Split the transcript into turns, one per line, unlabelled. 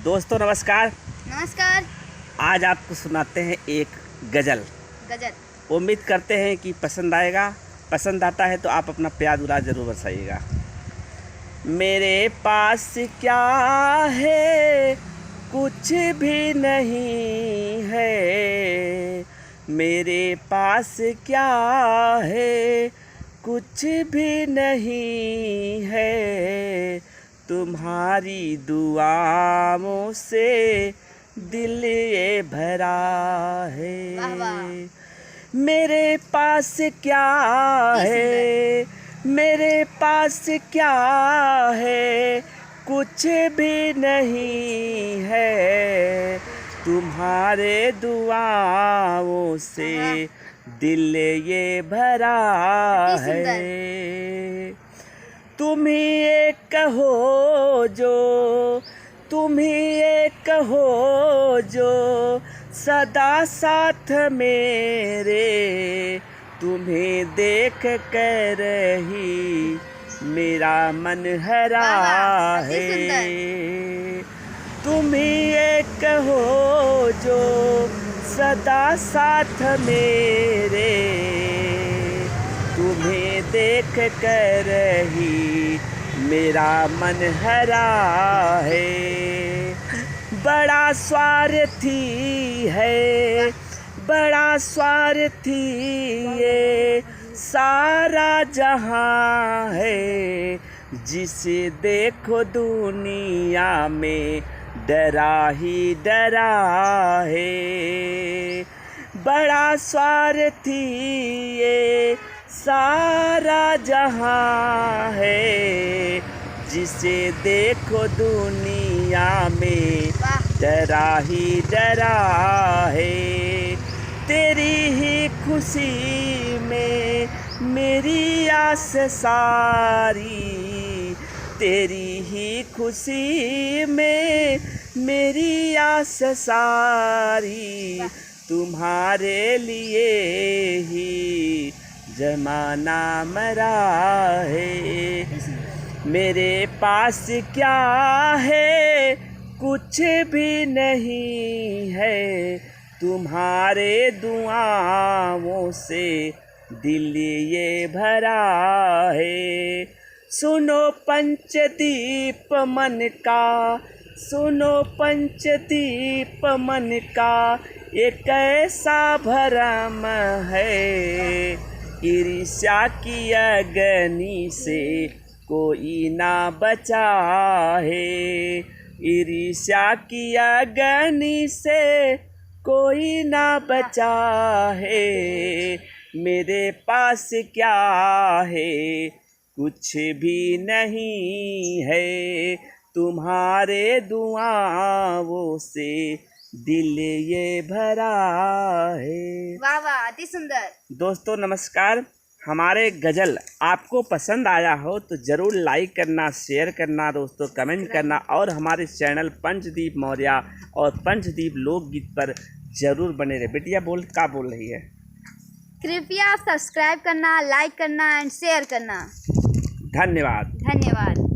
दोस्तों नमस्कार।
नमस्कार।
आज आपको सुनाते हैं एक गज़ल। उम्मीद करते हैं कि पसंद आएगा। पसंद आता है तो आप अपना प्यार दुलार ज़रूर बरसाइएगा। मेरे पास क्या है, कुछ भी नहीं है। मेरे पास क्या है, कुछ भी नहीं है। तुम्हारी दुआओं से दिल ये भरा है।
वाह वाह।
मेरे पास क्या है, मेरे पास क्या है, कुछ भी नहीं है। तुम्हारे दुआओं से दिल ये भरा है। तुम ही एक कहो जो, तुम ही एक कहो जो सदा साथ मेरे। तुम्हें देख कर ही मेरा मन हरा है। तुम ही एक कहो जो सदा साथ मेरे। तुम्हें देख कर ही मेरा मन हरा है। बड़ा स्वार्थी है, बड़ा स्वार्थी ये सारा जहां है। जिसे देखो दुनिया में डरा ही डरा है। बड़ा स्वार्थी ये सारा जहां है। जिसे देखो दुनिया में डरा ही डरा है। तेरी ही खुशी में मेरी आस सारी। तेरी ही खुशी में मेरी आस सारी। तुम्हारे लिए ही जमाना मरा है। मेरे पास क्या है, कुछ भी नहीं है। तुम्हारे दुआओं से दिल ये भरा है। सुनो पंचदीप मन का, सुनो पंचदीप मन का, एक ऐसा भरम है। ईर्ष्या की अग्नि से कोई ना बचा है। ईर्ष्या की अग्नि से कोई ना बचा है। मेरे पास क्या है, कुछ भी नहीं है। तुम्हारे दुआओं से दिल ये भरा है।
वाह वाह, अति सुंदर।
दोस्तों नमस्कार। हमारे गज़ल आपको पसंद आया हो तो ज़रूर लाइक करना, शेयर करना, दोस्तों कमेंट करना और हमारे चैनल पंचदीप मौर्य और पंचदीप लोकगीत पर ज़रूर बने रहे। बिटिया क्या बोल रही है?
कृपया सब्सक्राइब करना, लाइक करना एंड शेयर करना।
धन्यवाद।
धन्यवाद।